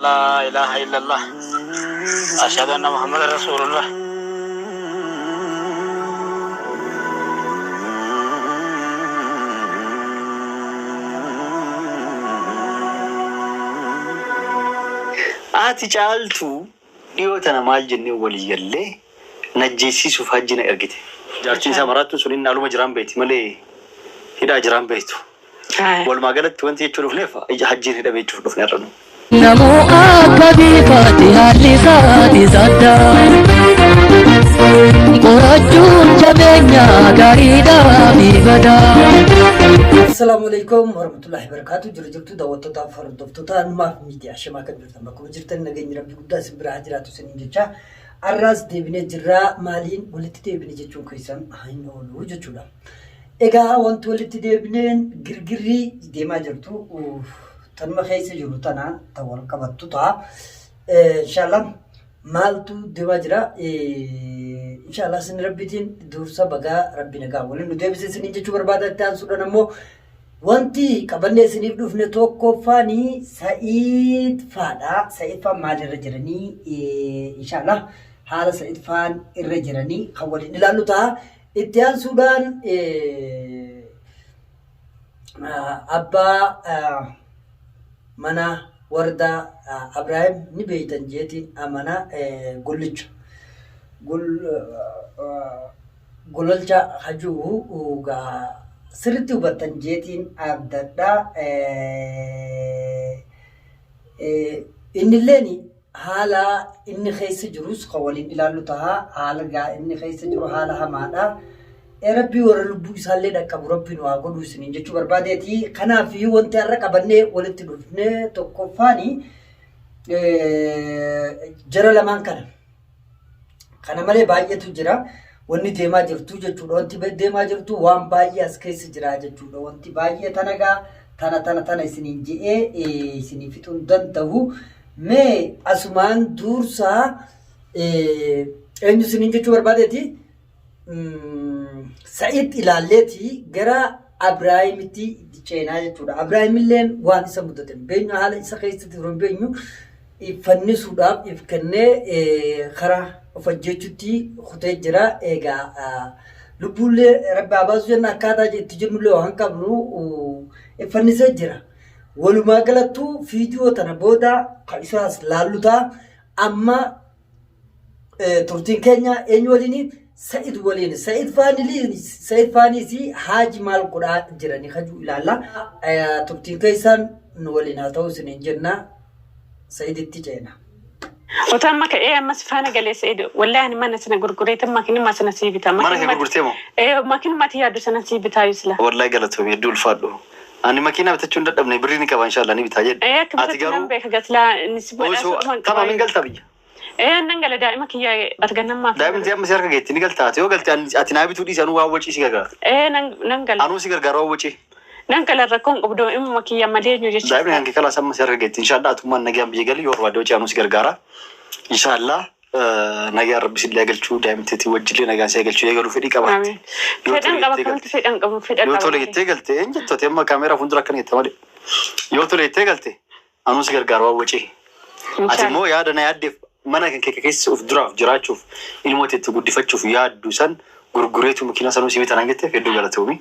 لا إله إلا الله أشهد أن محمد رسول الله. Ati caaltuu dhiyootana maal jennee walii gallee najjeessisuuf hajji na ergite. Jaartiin isaa maraattu sun inni haaluma jiraan beekti malee hidhaa jiraan beektu. Walumaa galatti wanti jechuu dhufneef hajjiin hidhamee jechuuf dhufne irra nu. Namoo akka bifaati haalli isaati saddaa qorachuun jabeenya gaariidhaa fi badaa. Assalamualaikum warahmatullahi wabarakatuh. Jirtu daawwattoota fi hordoftoota Numaaf Miidiyaa shamaa kan jirtan bakka jirtan nageenyi rabbi guddaa isin biraa jiraatu isiniin jecha arraas deebinee jirraa maaliin walitti deebine jechuun keessan hin oolu jechuudha. Egaa wanti walitti deebineen girgirrii deemaa jirtu tanuma keessa jiru tana ta'uu qabattu ta'a. Inshallah maaltu deemaa jira? Inshallah sin rabbitiin dursa bagaa rabbi nagaa waliin nu deebisee isiniin jechuu barbaada. Itti aansuudhaan ammoo wanti qabannee isiniif dhufne tokkoffaanii Sa'iid Faadha. Sa'iid Faan maalirra jiranii? Inshallah haala Sa'iid Faan irra jiranii kan waliin ilaallu ta'a. Itti aansuudhaan abbaa mana wardaa Abrahaam ni beeytan jeetiin amana gollicha gololcha hajuu sirriitti hubattan jeetiin abdadhaa. Innilleen haala inni keessa jirus kan waliin ilaallu ta'a. Haala inni keessa jiru haala hamaadha. Rabbii warra lubbuu isaallee dhaqqabu rabbiin waa godhu isiniin jechuu barbaadeeti. Kanaaf wanti har'a qabannee walitti dhufne tokkoffaanii jara lamaan kana malee baay'eetu jira. Wanni deemaa jirtu jechuudha. Wanti deemaa jirtu waan baay'ee as keessa jira jechuudha. Wanti baay'ee tanagaa tana isiniin je'ee isinii fixuu hin danda'u. Mee asumaan dursaa eenyu isiniin jechuu barbaadeeti? Sa'iid ilaalleeti gara Abrahaamitti ceenaa jechuudha. Abrahaamilleen waan isa mudate beenyu haala isa keessatti turan beenyu fannisuudhaaf if kennee karaa of ajjeechuutti kutee jira. Egaa lubbuullee rabbi abaasu jenna akkaataa itti jennullee waan qabnu fannisee jira. Walumaa galattuu viidiyoo tana booda kan isaas laallutaa amma turtiin keenya eenyu waliin? Sa'iid waliin. Sa'iid Faaniis haaji maal godhaa jiranii hajuu ilaalla. Turtiin keessan nu waliin haa ta'u isiniin jenna. Sa'iiditti ceena. Otaan maka ammas faana galee Sa'iid wallahi ani mana sana gurgureetan makinuma sana sii bitaa. Mana kee gurgurtee moo? Makinuma yaadu sana sii bitaa yusla. Wallahi galatoomee hedduu ulfaadhu. Ani makiinaa bitachuu hin dadhabne birrii ni qaba inshallah ni bitaa jedhe. Ati garuu beeka gatlaa kama min galta biyya. Nangala daa'ima kiyya argannammaa. Daa'imti amma si harka geetti ni galtaati yoo galte ati naa bituu dhiisi anuu waan wacii si gargaara. Nangala. Anuu si gargaara waan wacii. Nangala rakkoon qabdu imma kiyya malee jechuudha. Daa'imni hanqi kalaas amma si harka geetti inshallah atummaan nagaan biyya galii yoo barbaade wacii anuu si gargaara. Inshallah nagaan rabbi sillee galchuu daa'imteetii wajjillee nagaan si galchuu eegaluu fedhii qabaatti. Fedhan qaba kamtu fedhan qabu fedhan qaba. Yoo tole jettee galte hin jettooti amma kaameeraa fuuldura akkana jetta malee. Yoo tole jettee galte anuu si gargaara waan wacii. Ati immoo yaada na yaaddeef mana kan keessa of duraaf jiraachuuf ilmoota itti guddifachuuf yaaddu san gurgureetu makiinaa sanuu si bitan hangatte hedduu galatoomi.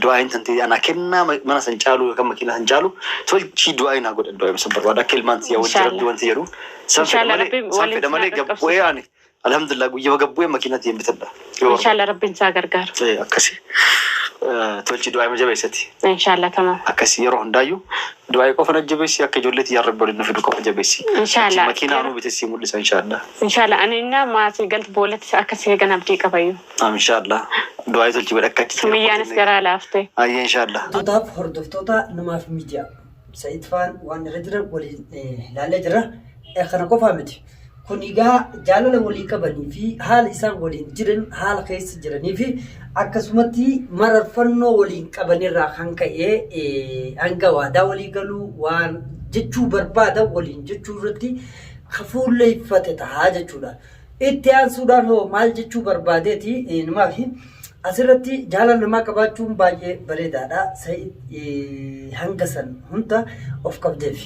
Du'aayin tanti ana kennaa mana san caalu yookaan makiinaa san caalu tolchii du'aayin haa godhan du'aayin san barbaada akka ilmaan tiyyaa wajji rabbi wanti jedhu san fedha malee gabbu'ee ani alhamdulillah guyyaa gabbu'ee makiinaa tiyyan bitadha. Inshallah rabbiin isaa gargaaru. Akkasi tolchii du'aayin jabeessati. Inshallah tamam. Akkasi yeroo hundaayyuu du'aayi qofa na jabeessi akka ijoolleetti yaa rabbi waliin nu fidu qofa jabeessi. Inshallah. Makiinaa nuu bitessi mul'isa inshallah. Inshallah ani inna maatii galti boolatti akka seegan abdii qabayyu. Inshallah. Du'aayi tolchii badhakkatti. Sumiyyaanis garaa laaftee. Ayya inshallah. Hordoftoota Numaaf Miidiyaa Sa'iid Faan waan irra jira waliin ilaalee jira. Kana qofaa miti. Kun egaa jaalala walii qabanii fi haala isaan waliin jiran haala keessa jiranii fi akkasumatti mararfannoo waliin qabanirraa kan ka'ee hanga waadaa walii galuu waan jechuu barbaada waliin jechuu irratti hafuulleeffate ta'a jechuudha. Itti aansuudhaan hoo maal jechuu barbaadeeti Numaaf asirratti jaalala namaa qabaachuun baay'ee bareedaadha. Hanga san hunda of qabdeef.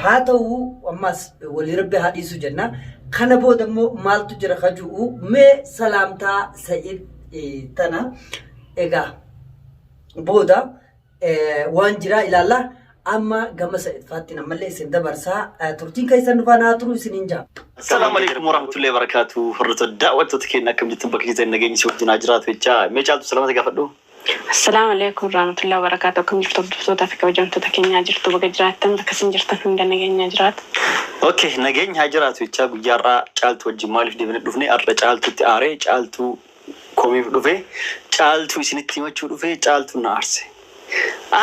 haa ta'u ammas walii rabbi haa dhiisu jenna. Kana booda immoo maaltu jira kaju'u mee salaamtaa Sa'id tana egaa booda waan jira ilaalla. Amma gama Sa'id Faatti namallee isin dabarsaa turtiin keessan dhufaan haa turu isiniin jaa. Assalamu alaikum warahmatullahi wabarakatuh. Hordoftoo daawwattoota keenya akkam jirtan bakka jirtan nageenyi si wajjin haa jiraatu jechaa mee caaltu salaamata gaafadhu. Assalamu alaikum warahmatullahi wabarakatuh. Akkam jirtu hordoftoota fi kabajamtoota keenyaa jirtu bakka jiraattan bakka isin jirtan hunda nageenya jiraatu. Okay, nageenya haa jiraatu jechaa guyyaarraa caaltu wajjin maaliif deebine dhufne arra caaltutti aaree caaltu komiif dhufe caaltu isinitti himachuu dhufe caaltu na aarse.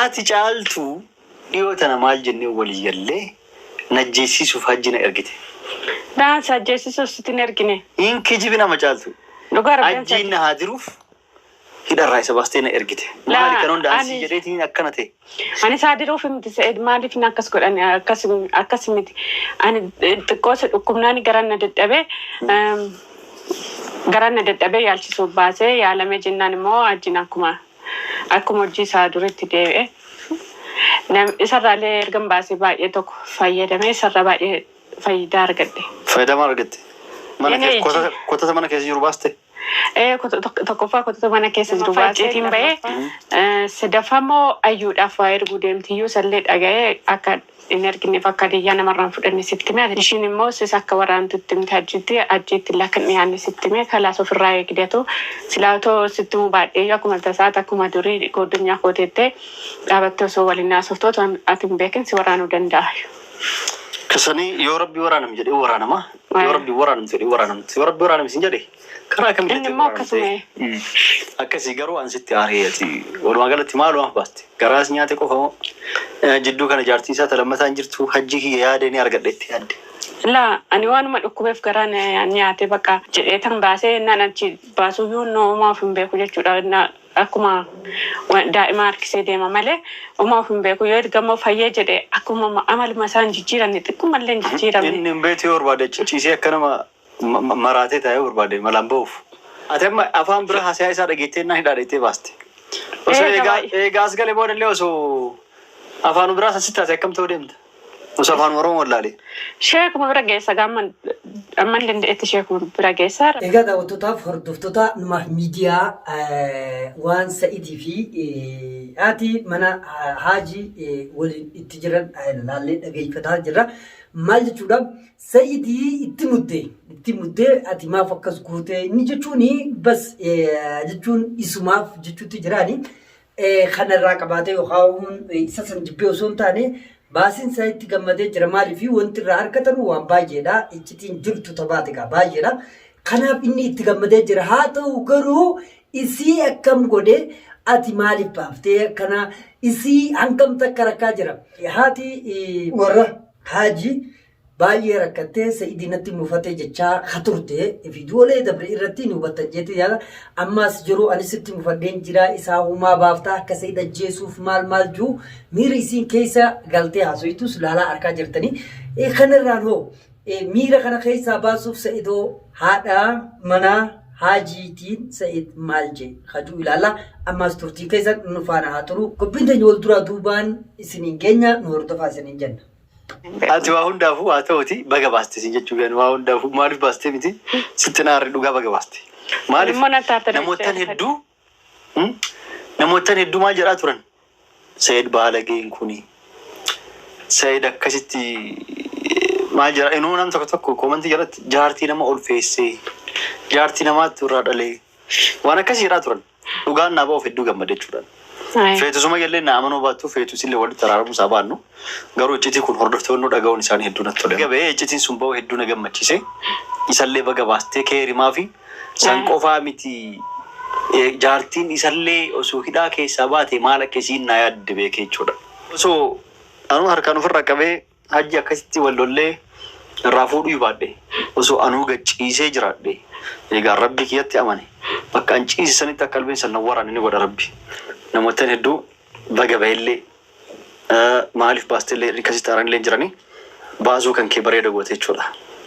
Ati caaltu dhiyoo tana maal jennee walii gallee najjeessisuuf hajji na ergite. Daansa ajjeesisuuf sitti hin ergine. Hin kijibi nama caaltu. Dhugaa rabbiin Hajjiin na haa jiruuf hidharraa isa baastee na ergite. Maali kan hundi ansii jedheetiin akkana ta'e. Ani isaa diruuf miti Sa'id maaliif na akkas godhani akkas miti. Ani xiqqoo isa dhukkubnaani garanna dadhabee yaalchisuuf baasee yaalamee jennaan immoo hajjiin akkuma hojii isaa duritti deebi'e. Isarraalee ergan baasee baay'ee tokko fayyadamee isarra baay'ee fayyidaa argadde. Fayyadamaa argatte. Kotata mana keessa jiru baaste? Tokkoffaa kotata mana keessa jiru baaseetiin bahee sadaffaammoo ayyuudhaaf waa erguu deemtiyyuu sallee dhaga'ee akka hin ergineef akka diyyaa namarraan fudhanne sitti mee ishiin immoo sis akka waraantutti miti ajjeetti lakkan dhiyaanne sitti mee kalaas ofirraa eegdeetu silaatoo sitti mu baadhee akkuma tasaat akkuma durii godunyaa kooteettee dhaabattee osoo waliin naasoftoota ati hin beekin si waraanuu danda'a. Kasanii yoo rabbi waraanam jedhee waraanama. Yoo rabbi waraanam jedhee waraanamti. Yoo rabbi waraanam isin jedhee karaa kam inni immoo akkasuma akkasii garuu ansitti aareeti. Walumaa galatti maaluma baaste garaas nyaate qofa moo jidduu kana jaartii isaa talammataan jirtu hajji kiyya yaadee ni argadheetti yaadde. La ani waanuma dhukkubeef garaa nyaate bakka jedhee tan baasee naan achi baasuyyuu noomaaf hin beeku jechuudha. Akkuma daa'ima harkisee deema malee uumaaf hin beeku yoo ergamoo fayyee jedhee akkuma amaluma isaan jijjiiranne xiqqoomallee hin jijjiiramne. Inni hin beeku yoo barbaade ciisee akka nama maraatee taa'ee barbaade malaan ba'uuf. Ati amma afaan bira haasayaa isaa dhageettee na hidhaadheettee baaste. Osoo eegaas galee boodallee osoo afaan biraas asitti haasa'e akkam ta'uu deemta? Osoo afaan Oromoo wallaalee. Sheekuma bira geessa gaamman amman danda'etti sheekuma bira geessa. Egaa daawwattootaaf hordoftoota numaaf miidiyaa waan Sa'idii fi haati mana Haajii waliin itti jiran laallee dhageeffataa jirra. Maal jechuudha? Sa'idii itti muddee ati maaf akkas guute inni jechuuni bas jechuun isumaaf jechuutti jiraani. Kanarraa qabaatee yookaan isa san jibbee osoo hin taane baasin isaa itti gammadee jira maaliif wanti irraa argatan waan baay'eedha. Iccitiin jirtu tabaate gaa baay'eedha. Kanaaf inni itti gammadee jira. Haa ta'u garuu isii akkam godhee ati maaliif baaftee akkana isii hangam takka rakkaa jira. Haati warra Haajii baay'ee rakkattee Sa'idii natti mufatee jechaa haturte viidiyoolee dabre irratti nu hubattan jettee yaala. Ammas yeroo anis itti mufadheen jira isaa humaa baaftaa akka Sa'id ajjeesuuf maal jiru miira isiin keessa galtee haasoitus laalaa argaa jirtanii. Kanarraan hoo miira kana keessaa baasuuf Sa'idoo haadha manaa Haajiitiin Sa'id maal jee hajuu ilaalla. Ammas turtii keessa nu faana haa turu. Qophiin teenya wal duraa duubaan isiniin geenya nu hordofaa isiniin jenna. Ati waa hundaafuu haa ta'uti baga baaste si jechuu gahan waa hundaafuu maaliif baastee miti sitti naarri dhugaa baga baaste. Maaliif namoottan hedduu maal jedhaa turan Sa'id baala ga'een kuni Sa'id akkasitti maal jedhaa inuu nam tokko koomantii jalatti jaartii nama olfeessee jaartii namaatti irraa dhalee waan akkasii jedhaa turan dhugaan naa ba'uuf hedduu gammada jechuudha. Feetusuma jallee na amanuu baattu feetusillee walitti araaramu isaa baannu garuu iccitii kun hordoftoonni dhaga'uun isaanii hedduu natti tole. Gabee iccitiin sun ba'u hedduu na gammachiise isallee baga baastee keerimaa fi san qofaa miti jaartiin isallee osoo hidhaa keessaa baate maal akkasiin na yaadde beekee jechuudha. Osoo anuu harkaan ofirra qabee hajji akkasitti wallollee irraa fuudhuu baadhe osoo anuu gachiisee jiraadhe egaa rabbi kiyyatti amane bakka an ciisisanitti akka qalbiin san waraane inni godha rabbi. Namoota hedduu baga bahellee maaliif baastellee rikkasitti aaranillee jiranii baasuu kan kee bareeda goote jechuudha.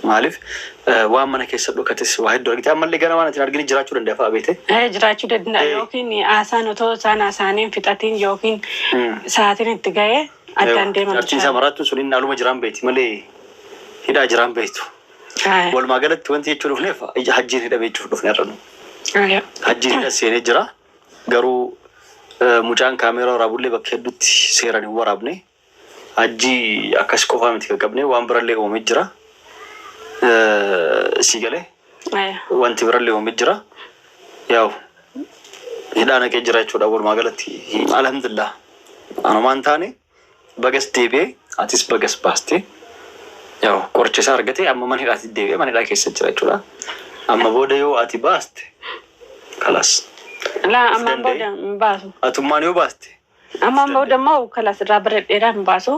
Maaliif waan mana keessa dhokates waa hedduu argite ammallee gara waan atiin arginu jiraachuu danda'a fa'aa beete. Jiraachuu danda'a yookiin haasaan otoo isaan haasaniin fixatiin yookiin sa'aatiin itti ga'ee addaan deeman. Jaartiin isaa maraattu sun inni aluma jiraan beeti malee hidhaa jiraan beektu. Walumaa galatti wanti jechuu dhufneef hajjiin hidhamee jechuuf dhufne irra nu. Hajjiin hidha seenee jira garuu mucaan kaameeraa waraabullee bakka hedduutti seeraan hin waraabne. Hajjii akkas qofaa miti qaqqabne waan birallee uumamee jira. Sigalee wanti birallee uumamee jira. Yaa'u hidhaa naqee jira jechuudha walumaa galatti. Alhamdulillah anumaan taane bagas deebi'ee atis bagas baastee yaa'u qoricha isaa argatee amma mana hidhaatti deebi'ee mana hidhaa keessa jira jechuudha. Amma booda yoo ati baaste kalas. Laa ammaan booda hin baasu. Atummaan yoo baaste. Ammaan booda immoo kalas irraa bareedheedhaa hin baasu.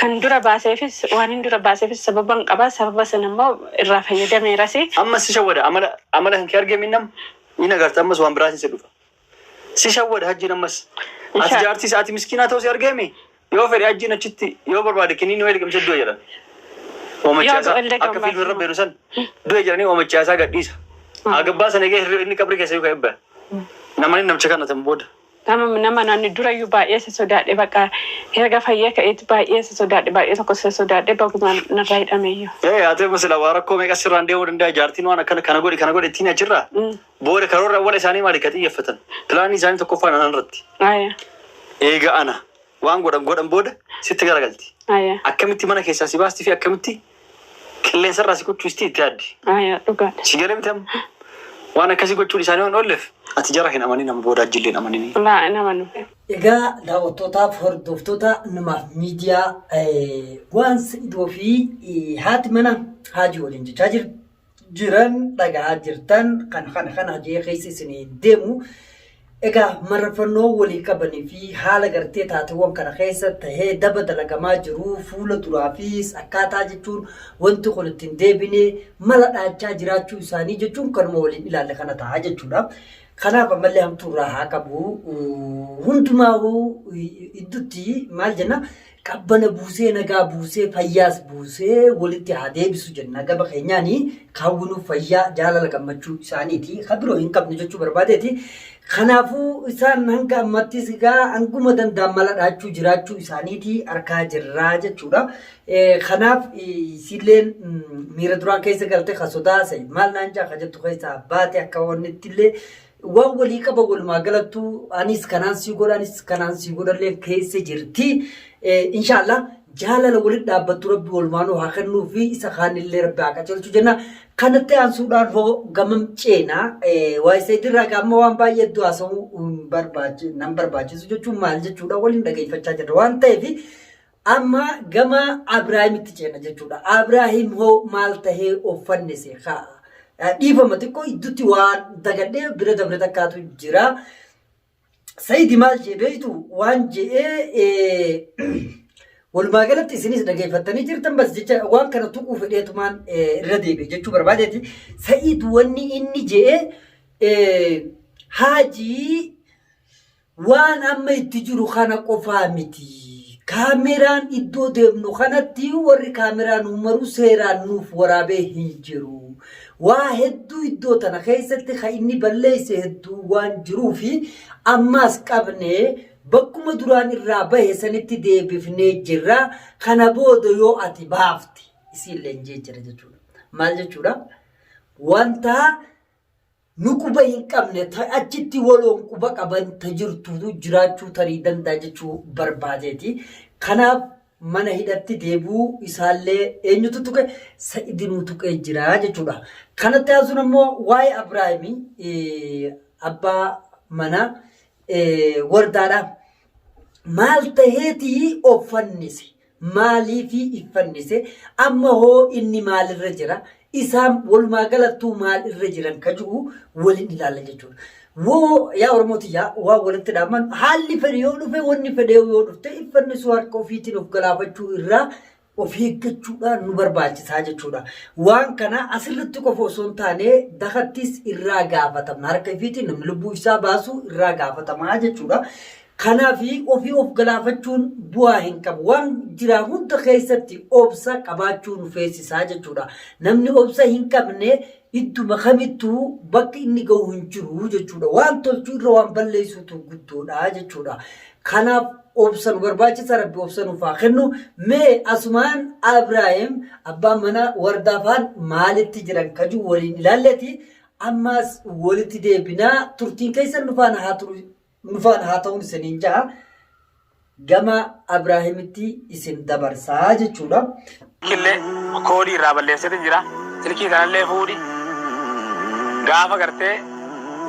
Kan dura baaseefis waan hin dura baaseefis sababa hin qaba. Sababa sana immoo irraa fayyadameerasi. Ammas si shawwada amala kan kee argame nam ni agarta ammas waan biraatiin si dhufa. Si shawwada hajjiin ammas. Ati jaartii ati miskiinaa ta'uu si argame yoo fedhe hajjiin achitti yoo barbaade kiniin yoo ergamse du'a jedhan. Oomachaasaa akka fiilmi irra beenu san du'a jedhanii oomachaasaa gadhiisa. Agabbaa sana eegee inni qabri keessa yoo ka'ebba. Namani namicha kana tan booda. Nama naanni durayyuu baay'ee isa sodaadhe bakka erga fayyee ka'eetti baay'ee isa sodaadhe baay'ee tokko isa sodaadhe bagumaan narraa hidhameeyyu. Haa ta'e masila waa rakkoo meeqa sirraan deemuu danda'a jaartiin waan akkana kana godhe ittiin achirraa booda karoora wala isaanii maali ka xiyyeeffatan pilaanii isaanii tokkoffaan anan irratti. Eega ana waan godhan booda sitti garagalti. Akkamitti mana keessaa si baasti fi akkamitti qilleensarraa si gochuusti itti yaaddi. Dhugaadha. Si galee miti amma waan akkasii gochuun isaanii waan oolleef ati jara hin amanin amma booda ajjilleen amanin. Laa hin amanu. Egaa daawwattootaaf hordoftoota namaaf miidiyaa waan idoo fi haati mana haajii waliin jechaa jiran dhagaa jirtan kan hajee keessa isin deemu. Egaa marfannoo walii qabanii fi haala gartee taateewwan kana keessa tahee daba dalagamaa jiru fuula duraafis akkaataa jechuun wanti kun ittiin deebine mala dhaachaa jiraachuu isaanii jechuun kanuma waliin ilaalle kana ta'a jechuudha. Kanaaf ammallee hamtuurraa haa qabu hundumaa'uu idduutti maal jenna qabbana buusee nagaa buusee fayyaas buusee walitti haa deebisu jenna gaba keenyaanii kaawwinuuf fayyaa jaalala gammachuu isaaniiti kan biroo hin qabne jechuu barbaadeeti. Kanaafuu isaan hanga ammattis egaa hanguma danda'an mala dhaachuu jiraachuu isaaniiti argaa jirraa jechuudha. Kanaaf isilleen miira duraan keessa galte kan sodaase maal naan jaa kan jettu keessa baate akka wannitti illee waan walii qaba walumaa galattu anis kanaan sii godha anis kanaan sii godhallee keessa jirti. Inshaallah jaalala walitti dhaabbattu rabbi walumaanuu haa kennuu fi isa kaanillee rabbi haa qajeelchu jenna. Kanatti aansuudhaan hoo gamam ceenaa waa isa idirraa gaamma waan baay'ee iddoo haasa'uu nan barbaachisu jechuun maal jechuudha waliin dhageeffachaa jirra waan ta'eef amma gama Abrahaamitti ceena jechuudha. Abrahaam hoo maal tahee uffanne seeqaa dhiifama xiqqoo idduutti waan dagadhee bira dabre takkaatu jira. Sayidi maal jee beektu waan je'ee walumaa galatti isinis dhageeffattanii jirtan bas jecha waan kana tuquu fedheetumaan irra deebi'e jechuu barbaadeeti. Sayid wanni inni je'ee haajii waan amma itti jiru kana qofaa miti. Kaameraan iddoo deemnu kanatti warri kaameraan umaru seeraan nuuf waraabee hin jiru. Waa hedduu iddoo tana keessatti kan inni balleesse hedduu waan jiruufi ammaas qabnee bakkuma duraan irraa bahe sanitti deebifnee jirra. Kana booda yoo ati baafti isiillee jira jechuudha. Maal jechuudha? Wanta nu quba hin qabne achitti waloon quba qaban jirtu jiraachuu tarii danda'a jechuu barbaadeeti. Kanaaf mana hidhatti deebuu isaallee eenyutu tuqe Sa'idinuu tuqee jira jechuudha. Kanatti haasuun ammoo waa'ee Abrahaamii abbaa mana wardaadha. Maal taheetii of fannise maaliifi iffannise amma hoo inni maalirra jira isaan walumaa galattuu maal irra jiran ka jiru waliin ilaalla jechuudha. Woo yaa Oromooti yaa waa walitti dhaaman haalli fedhe yoo dhufe wanni fedhe yoo dhufte iffannisuu harka ofiitiin of galaafachuu irraa of eeggachuudhaan nu barbaachisaa jechuudha. Waan kana asirratti qofa osoo hin taane dakattis irraa gaafatama harka ofiitiin namni lubbuu isaa baasu irraa gaafatamaa jechuudha. Kanaafi ofii of galaafachuun bu'aa hin qabu. Waan jiraa hunda keessatti obsa qabaachuun feesisaa jechuudha. Namni obsa hin qabne idduma kamittuu bakki inni gahu hin jiru jechuudha. Waan tolchuu irra waan balleessuutu guddoodha jechuudha. Kanaaf obsan barbaachisa rabbi obsan ufaa kennu mee asumaan Ibrahim abbaan mana wardaafaan maalitti jiran kaju waliin ilaalleeti ammas walitti deebinaa turtiin keessan nufaan haa ta'uun isiniin jaha gama Ibrahimitti isin dabarsaa jechuudha. Killee koodii irraa balleessite jira. Silkii kanallee fuudhi. Gaafa gartee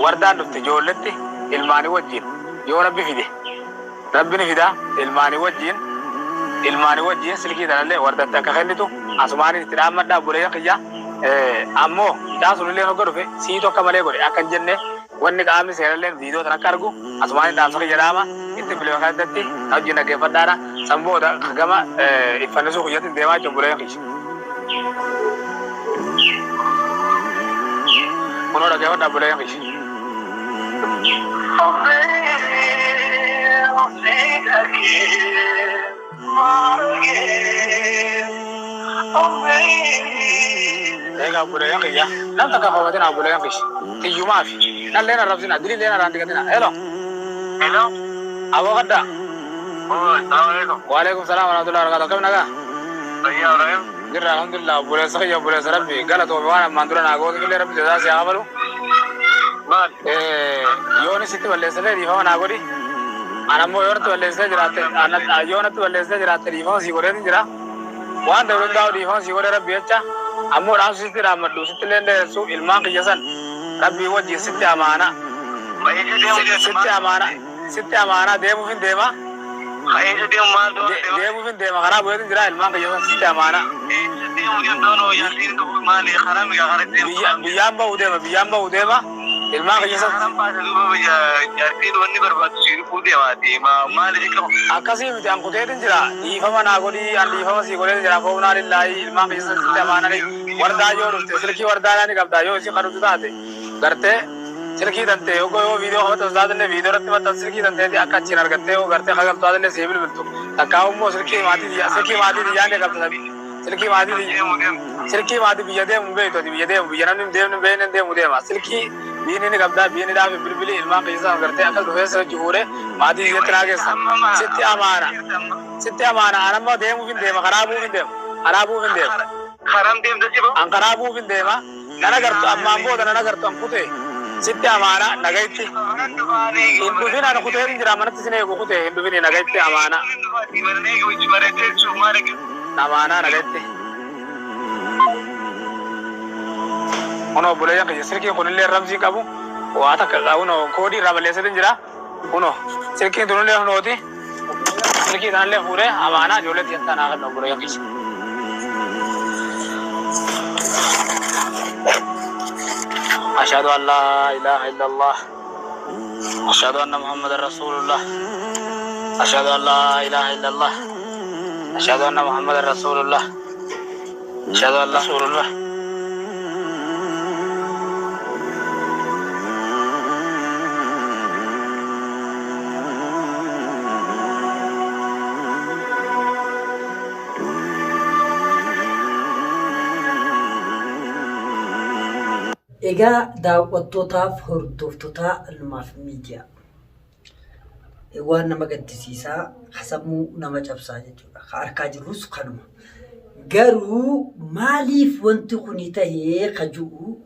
wardaan dhufte ijoolletti ilmaanii wajjin yoo rabbi fide. Rabbi ni fida ilmaanii wajjin silkii kanallee wardatti akka kennitu asumaaniin itti dhaammadhaa bulee kiyya. Ammoo hidhaa sunillee hogga dhufe siitoo akka malee godhe akka hin jenne wanni qaamni seerallee viidiyoo tan akka argu asumaaniin dhaamsa kiyya dhaama itti filime kanatti wajjin dhaggeeffadhaadha. Sanboota gama iffannisuu kiyyatti deemaa jiru bulee kiyya. Kunoo dhaggeeffadhaa bulee kiyya. Ega boleh yang kerja, nanti kakak khawatir nak boleh yang kerja. Tiyu maaf, nak lena rapsina, diri lena ranti katina. Hello, apa kata? Oh, assalamualaikum. Waalaikumsalam warahmatullahi wabarakatuh. Kamu naga? Iya, orang. Gerah, alhamdulillah. Boleh saja, boleh serabbi. Galat tu, mana manturan aku tu kira rabbi jasa siapa baru? Mal. Yoni situ boleh saja di mana aku di? Anak mau orang tu boleh saja jerat, anak Yoni tu boleh saja jerat di mana si korek ni jerat. Wan dah tahu di mana si korek rabbi aja. Ammo ram situ ramad lu situ lende su ilmu kejasan. Rabbi wajib situ amana. Situ amana demu fin dema. Demu fin dema karena boleh tu jerat ilmu kejasan situ amana. Biyamba udema. Ilmu kejasan. Akasih mesti angkut itu jerat. Di mana aku di mana si korek jerat. Kau nak lillahi ilmu kejasan situ amana ni. Wardayo rutte silki wardana ni kabdayo si karu tudate garte silki dante yo go video hota zadne video ratte mata silki dante ti akka chinar garte o garte khagal tudane sebil biltu takaw mo silki mati diya ne kabda silki mati biyade mumbe to biyade biyanan dem ne benen dem udema silki bini ni kabda bini da bilbili ilma qisa garte akal do se juhure mati yetra ge sitti amana anamma dem bin dem kharabu bin dem arabu bin dem Haram dem dah cibo. Angkarabu bin dema, nana gartu amambo dan nana gartu angkute. Sitte amana nagaiti. Hindu bin anak kute ini jeraman tu sini aku kute. Hindu bin nagaiti amana. Amana nagaiti. Uno boleh yang kerja ki kunille ramzi kabu. Wah tak uno kodi ramale sedin jera. Uno sirki tunille uno ti. Sirki tunille pure amana jole tiada nak no boleh yang kerja. Asyhadu an la ilaha illallah. Asyhadu anna Muhammadar Rasulullah. Asyhadu an la ilaha illallah. Asyhadu anna Muhammadar Rasulullah. Asyhadu an la Rasulullah. Egaa daawwattootaaf hordoftoota Almaaf Miidiyaa waan nama gaddisiisaa sammuu nama cabsaa jechuudha. Harkaa jirrus kanuma. Garuu maaliif wanti kun tahee kajuu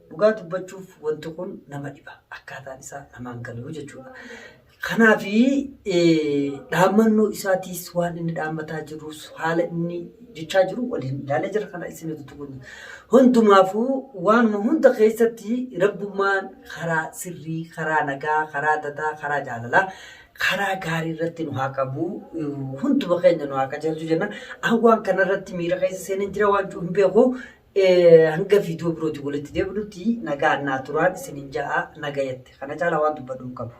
dhugaa dubbachuuf wanti kun nama dhiba. Akkaataan isaa namaan galuu jechuudha. Kanaafi dhaammannoo isaatiis waan inni dhaammataa jirus haala inni jechaa jiru waliin ilaalee jira kana isinitu tuqunni. Hundumaafuu waan hunda keessatti rabbummaan karaa sirrii, karaa nagaa, karaa dadaa, karaa jaalalaa, karaa gaarii irratti nu haa qabu. Hunduma keenya nu haa qajeelchu jenna. Waan kanarratti miira keessa seenan jira waan hin beeku. Hanga viidiyoo birooti walitti deebinutti nagaa naa turaan isinin ja'a nagayette. Kana caalaa waan dubbaduu qabu.